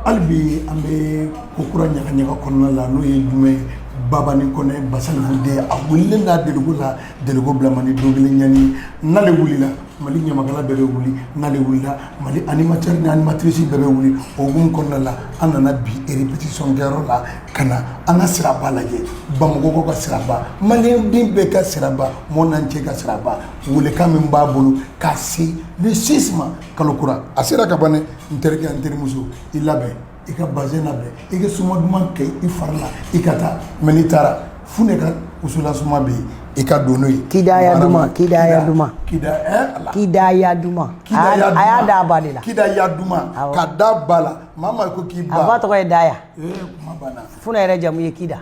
albi ambe kokura nyaka konna la no ye jume baba ni kone basal de awulle na delugo blamani dogile nyani nale wulila mali nyamakala bebe wuli nale wulila mali animateur ni animatrice bebe wuli ogun konna la anana bi répétition garo la kana ana siraba la ye bamugo ko siraba mali din be ka siraba monanche ka siraba wule kamin babulu kasi le sisma kalokura asira kabane interke anterimuso ilabe ika bazena be ika suma duman kay ifarla ikata menitara funeka usula suma be ika donoy kidaya duma aya da badila kidaya duma kada bala mama ko kiba aba to ko daya kuma bana funere jamu ye kida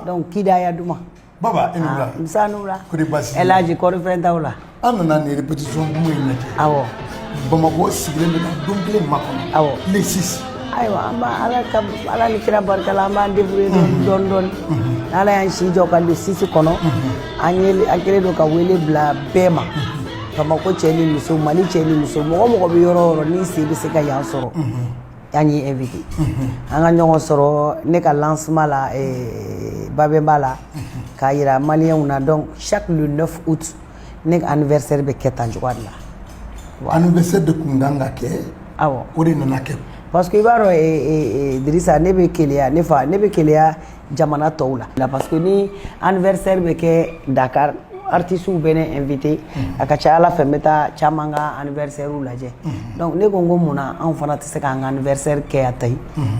donc kidaya duma baba enura msanura ko de basi elaji ko refenta wala anana ni répétition dumo inake awo bamako sigile be dongle makono awo les 6 aywa amba ala ni kira barkala amba débrouiller don ala yan si joka le 6 kono anyeli akere do ka wele bla bema kama ko cheni muso mali cheni muso mo be yoro ni si be se ka yan soro yani invité anga nyongo soro ne ka lancement la babemba la ka ira malien una donc chaque le 9 août ne anniversaire be ketan jwadla anniversaire de kundanga ke awo ori nana ke parce que ibaro Idrissa ne be kelia jamana tawla la parce que ni anniversaire be ke Dakar artiste bene invité akacha ala femeta chamanga anniversaire ou laje donc ne gongo muna en fana tse ka anniversaire ke atay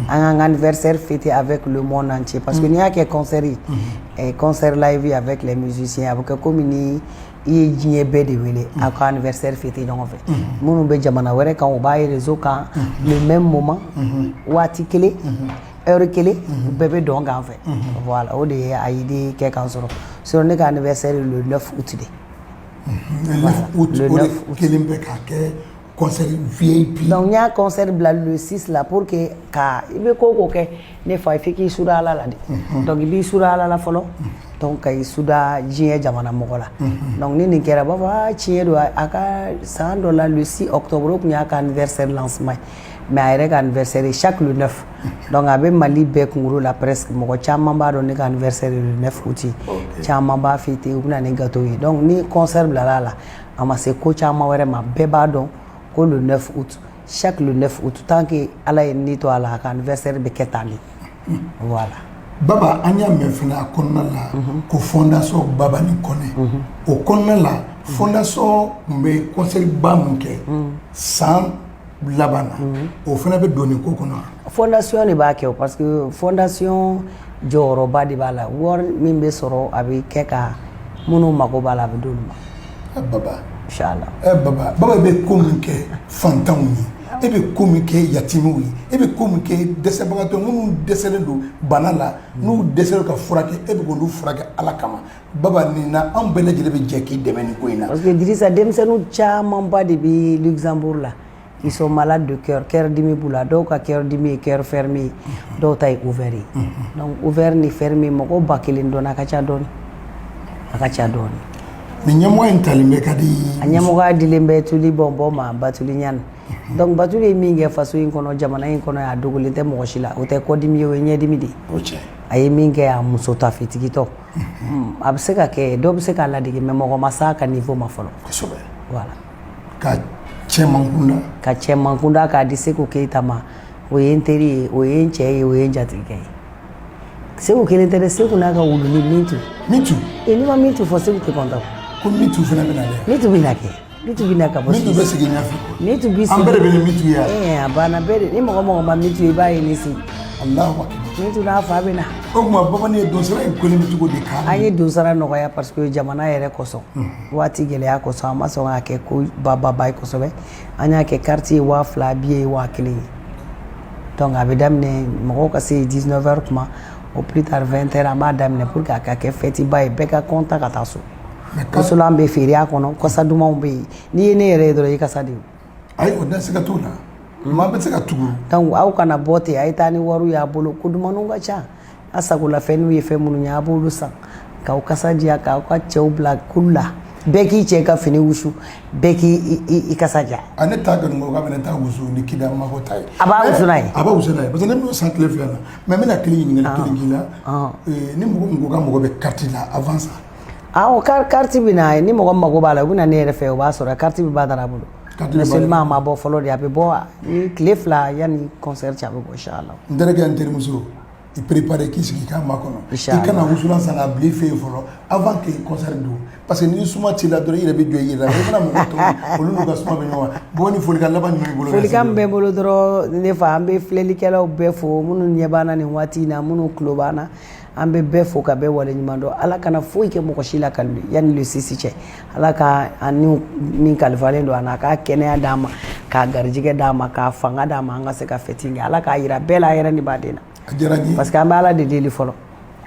un anniversaire fêté avec le monde entier parce que ni a que concert live avec les musiciens avec communier i jinye be de wele aka anniversaire fêté donc en fait munu be jamana were kan o baye réseau kan le même moment wati kele heure kele bébé donc en fait voilà o de aide ke kan soro sur ne anniversaire le 9 août le 9 août kelimbe ka ke concert VIP donc nya concert bla le 6 là pour que ka ibe ko ke ne fa fiki sura la donc ibi sura la folo donc kay suda jiye jamana mogola donc ni kera baba chiye do aka $100 le 6 octobre ko nya ka anniversaire lancement mais ayre anniversaire chaque le 9 donc abe mali be kunguru la presque mogo chama ba do ne ka anniversaire le 9 août chama ba fêter ou na ne gâteau donc ni concert la ama se ko chama were ma be ba do ko le 9 août chaque le 9 août tant que ala ni to ala ka anniversaire be ketani voilà baba anya mefina konna la ko fondation baba ni kone o konna la fondation mbe conseil ba munke sans labana o fana be doni ko kono fondation ni ba ke parce que fondation joro ba di bala wor min be soro abi keka munu mako bala be doluma baba inshallah baba be komunke fantanwi ebe komike yatimu ebe komike desebagato ngunu deselen do banala nu deselo ka furake ebe ko nu furake ala kama baba ni na am bele jele be jeki demeni ko ina parce que Idrissa demsenu chama mbadi bi Luxembourg là ils sont malades de cœur dimi bula donc cœur dimi cœur fermé do tay ouvert donc ouvert ni fermé moko bakilin dona akacha don mi nyamo entalimbe kadi anyamo ga dilembe tuli bombo ma batuli nyan donc batuli minge faso in kono jamana in kono ya dogule te mo shila o te ko dimi yo nye dimi di ay minge ya muso ta fitikito abseka ke do bseka la digi me mo masaka niveau ma folo voilà ka chemankunda ka diseko ke tama o yenteri o yenche o yenjatrike seko ke interesse kuna ka wuluni mitu ni ma mitu fo seko ke konta ko mitu fena bena le mitu binaka bosi mitu besi ginyafi mitu bisi ambere bele mitu ya abana bere ni mo ma mitu ibaye ni si Allahu akbar mitu na fa bena o ma baba ni donsara ko ni mitu go de ka ani donsara no ya parce que jamana yere koso wati gele ya koso amaso ake ko baba bay koso be anya ke quartier wa fla bié wa kele donc abedam ne mo ko c'est 19h kuma au plus tard 20h madame ne pour ka ke feti bay be ka konta ka taso ko solan be feria kono ko saduma be ni ne yere do yi kasadi ay o dan sika tuna ma be sika tugu donc au kana bote ay tani waru ya bolo kudumanu ngacha asa kula fenu ye femunu nya bolu sa ka kasadi ka chew black kulla bɛɛ k'i cɛ ka fini wusu bɛɛ k'i kasa ja ne t'a dɔn ko k'a bɛ ne t'a wusu ni kida mako ta ye a b'a wusu n'a ye a b'a wusu n'a ye parce que ne m'o san tile fila na mais n bɛna tile ɲininkali kelen k'i la ni mɔgɔ ko ka mɔgɔ bɛ carte la avant ça carte bɛ na ni mɔgɔ mago b'a la u bɛ na ne yɛrɛ fɛ o b'a sɔrɔ carte bɛ Badara bolo mais seulement a ma bɔ fɔlɔ de a bɛ bɔ ni tile fila yanni concert cɛ a bɛ bɔ inchallah n terikɛ n terimuso i préparer k'i sigi k'a makɔnɔ i kana wusulan san k'a bila i fɛ yen fɔlɔ avant que concert don parce que ni suma t'i la dɔrɔn i yɛrɛ bɛ jɔ i yɛrɛ la i mana mɔgɔ tɔw olu n'u ka suma bɛ ɲɔgɔn kan bon ni folikan laban jumɛn b'i bolo folikan min bɛ n bolo dɔrɔn ne fa an bɛ filɛlikɛlaw bɛɛ fo minnu ɲɛ b'an na nin waati in na minnu tulo b'an na an bɛ bɛɛ fo ka bɛɛ waleɲuman dɔn ala kana foyi kɛ mɔgɔ si la yanni le 6 cɛ ala ka ani min kalifalen don a na k'a kɛnɛya d'an ma k'a garijɛgɛ d'an ma k'a fanga d'an ma an ka se ka fêter kɛ ala k'a jira bɛɛ la yɛrɛ ni baden na a diyara n ye parce que an bɛ ala de deli fɔlɔ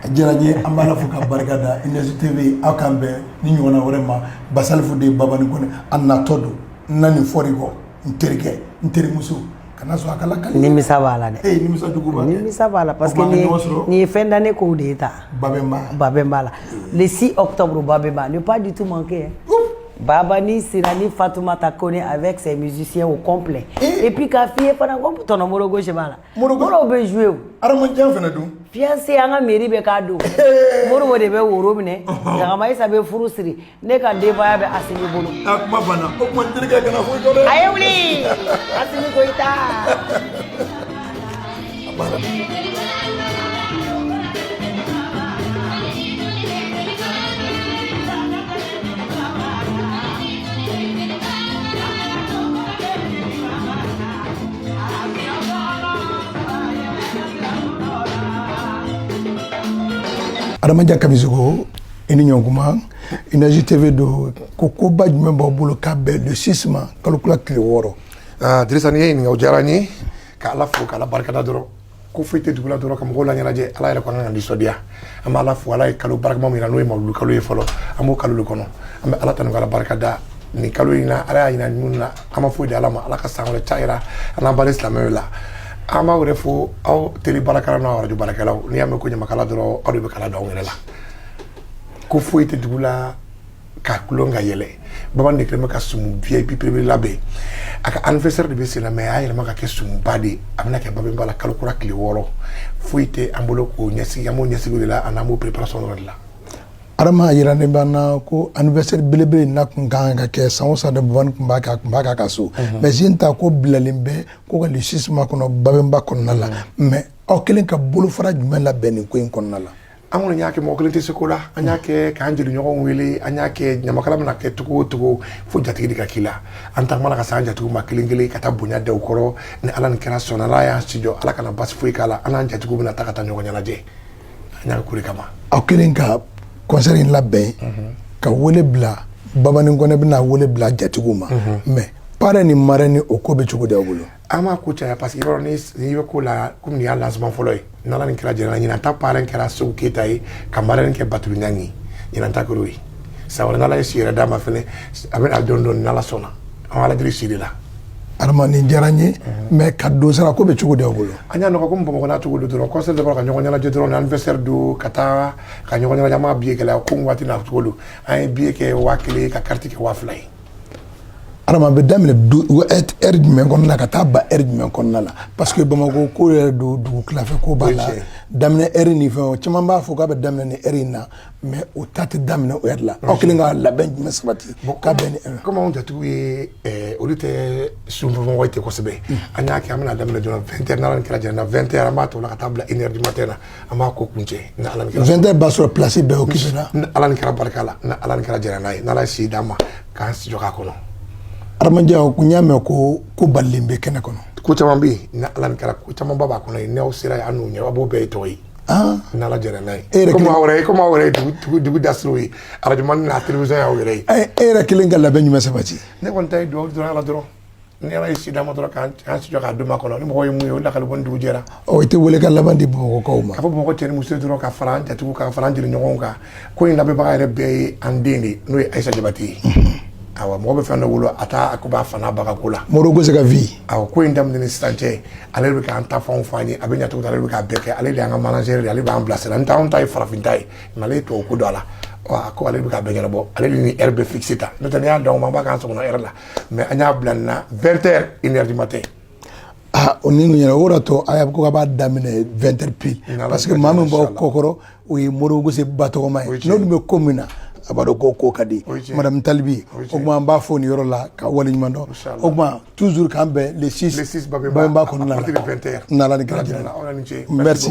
a diyara n ye an b'ala fo ka barika da Énergie TV aw k'an bɛn ni ɲɔgɔnna wɛrɛ ma Basalifu de Babani Kone a natɔ don n na nin fɔri kɔ n terikɛ n terimuso kana sɔn a ka lakali nimisa b'a la dɛ nimisa jugu b'a kɛ nimisa b'a la parce que nin ye fɛn da ne kow de ye ta babɛn b'a la le 6 octobre babɛn b'a ne pas du tout manqué Babani Sirani Fatoumata Kone avec ses musiciens au complet et puis k'a f'i ye fana ko tɔnɔ Moro Gauche b'a la Moro bɛ jouer o Aramandian fana dun fiancé an ka mairie bɛ k'a don Moro de bɛ woro minɛ Ɲagama Isa bɛ furu siri ne ka denbaya bɛ Asimi bolo kuma banna o kuma n terikɛ kana foyi dɔn dɛ a ye wuli Asimi Goyita Adamadia Kamisogo i ni ɲɔgɔn Énergie TV do ko koba jumɛn b'aw bolo k'a bɛn le 6 ma kalo kula tile 6 Dirisa ni ye ɲininka o diyara n ye ka ala fo k'ala barikada dɔrɔn ko foyi tɛ dugu la dɔrɔn ka mɔgɔw la ɲɛnajɛ ala yɛrɛ ko an ka nisɔndiya an bɛ ala fo ala ye kalo barikama min na n'o ye mawulu kalo ye fɔlɔ an b'o kalo de kɔnɔ an bɛ ala tanu k'ala barikada nin kalo in na ala y'a ɲina minnu na an ma foyi di ala ma ala ka san wɛrɛ cayira an n'an bali silamɛw la an b'aw yɛrɛ fo aw teli baarakɛlaw n'aw arajo baarakɛlaw n'i y'a mɛn ko ɲamakala dɔrɔn aw de bɛ kala don anw yɛrɛ la ko foyi tɛ dugu la ka kulon ka yɛlɛ baman de kɛlen bɛ ka sumu VIP privé labɛn a ka anniversaire de bɛ sen na mais a y'a yɛlɛma ka kɛ sumuba de a bɛna kɛ babɛnba la kalo kura tile 6 foyi tɛ an bolo k'o ɲɛsigi an b'o ɲɛsigi o de la an n'an b'o préparation yɔrɔ de la Adama a yira ne b'an na ko anniversaire belebele na kun kan ka kɛ san o san de Babani kun b'a k'a ka so mais yen ta ko bilalen bɛ ko ka le 6 ma kɔnɔ babɛnba kɔnɔna la mais aw kelen ka bolofara jumɛn labɛn nin ko in kɔnɔna la an kɔni y'a kɛ mɔgɔ kelen tɛ se ko la an y'a kɛ k'an jeli ɲɔgɔn wele an y'a kɛ ɲamakala bɛna kɛ cogo o cogo fo jatigi de ka k'i la an tagamana ka se an jatigiw ma kelen kelen ka taa bonya da u kɔrɔ ni ala nin kɛra sɔnna ala y'an sijɔ ala kana basi foyi k'a la an n'an jatigiw bɛna taa ka taa ɲɔgɔn ɲɛnajɛ an y'a kɛ ko de kama aw kelen ka concert in labɛn ka wele bila Babani Kone bɛna wele bila jatigiw ma mais parrain ni marraine ni o ko bɛ cogo di aw bolo an m'a ko caya parce que yɔrɔ n'i bɛ ko la komi nin y'a lancement fɔlɔ ye n'ala nin kɛra jɛnɛna ɲinan ta parrain kɛra Segu Keyita ye ka marraine kɛ Batulu Ɲangi ɲinan ta kɛr'o ye san wɛrɛ n'ala ye si yɛrɛ d'a ma fɛnɛ a bɛna dɔɔni dɔɔni n'ala sɔnna an b'a ala deli si de la Adama nin diyara n ye mais ka don sara ko bɛ cogo di aw bolo an y'a nɔgɔ komi Bamakɔ n'a cogo don dɔrɔn concert de bɔra ka ɲɔgɔn ɲɛnajɛ dɔrɔn ni anniversaire don ka taa ka ɲɔgɔn ɲɛnajɛ an m'a billet gɛlɛya komi waati n'a cogo don an ye billet kɛ 1000 ka carte kɛ 2000 ye Adama bɛ daminɛ heure jumɛn kɔnɔna la ka taa ba heure jumɛn kɔnɔna la parce que Bamako ko yɛrɛ don dugu tilafɛ ko b'a la daminɛ heure ni fɛn o caman b'a fɔ k'a bɛ daminɛ ni heure in na mais o ta tɛ daminɛ o heure la aw kelen ka labɛn jumɛn sabati k'a bɛn ni heure comme anw jatigiw ye olu tɛ sunfɛmɔgɔ ye ten kosɛbɛ an y'a kɛ an bɛna daminɛ joona 20h n'ala nin kɛra jɛnɛna 20h an b'a tɔ la ka taa bila 1h du matin na an b'a ko kuncɛ ni ala nin kɛra 20h b'a sɔrɔ place bɛɛ occupé la ni ala nin kɛra barika la ni ala nin kɛra jɛnɛna ye n'ala ye si d'an ma k'an jɔ k'a kɔnɔ Adamadia ko n y'a mɛn ko balilen bɛ kɛnɛ kɔnɔ ko caman bɛ yen ni ala nin kɛra ko camanba b'a kɔnɔ yen n'aw sera yen an n'u ɲɛ a b'o bɛɛ ye tɔgɔ ye ni ala jɛnɛ n'a ye komi aw yɛrɛ ye dugu dasiriw ye arajumani n'a télévision y'aw yɛrɛ ye e yɛrɛ kelen ka labɛn jumɛn sabati ne kɔni ta ye dugawu dɔrɔn ala dɔrɔn ni ala ye si d'an ma dɔrɔn k'an si jɔ k'a don ma kɔnɔ ni mɔgɔ ye mun ye o lakali bɔ ni dugu jɛra i tɛ wele ka laban di Bamakɔkaw ma ka fɔ Bamakɔ cɛ ni muso dɔrɔn ka fara an jatigiw ka fara an jeli ɲɔgɔnw kan ko in labɛnbaga yɛrɛ bɛɛ ye an den de n'o ye Ayisa Jabate ye awɔ mɔgɔ bɛ fɛn dɔ wolo a t'a ko b'a fana baga ko la Moro Gauche ka vie awɔ ko in daminɛ ni sisan cɛ ale de bɛ k'an ta fɛnw fɔ an ye a bɛ ɲɛ cogo ale de bɛ k'a bɛɛ kɛ ale de y'an ka manager de ale b'an bilasira n ta anw ta ye farafin ta ye mais ale ye tubabu ko don a la wa ko ale bɛ ka bɛn ɲɛnabɔ ale ni heure bɛ fixé ta n'o tɛ n'i y'a d'anw ma an b'a k'an sɔgɔnɔ heure la mais an y'a bila nin na 20h 1h du matin. O ni ɲɛna o de to a y'a ko k'a b'a daminɛ 20h pile parce que maa min b'aw kɔkɔrɔ o ye Modibo Gosse ba tɔgɔma ye n'olu bɛ ko min na a b'a dɔn ko ka di madame Talibi o tuma an b'a fɔ nin yɔrɔ la ka waleɲuman dɔn o tuma toujours k'an bɛn le 6 Babemba kɔnɔna la n'Ala ni kira jɛna merci.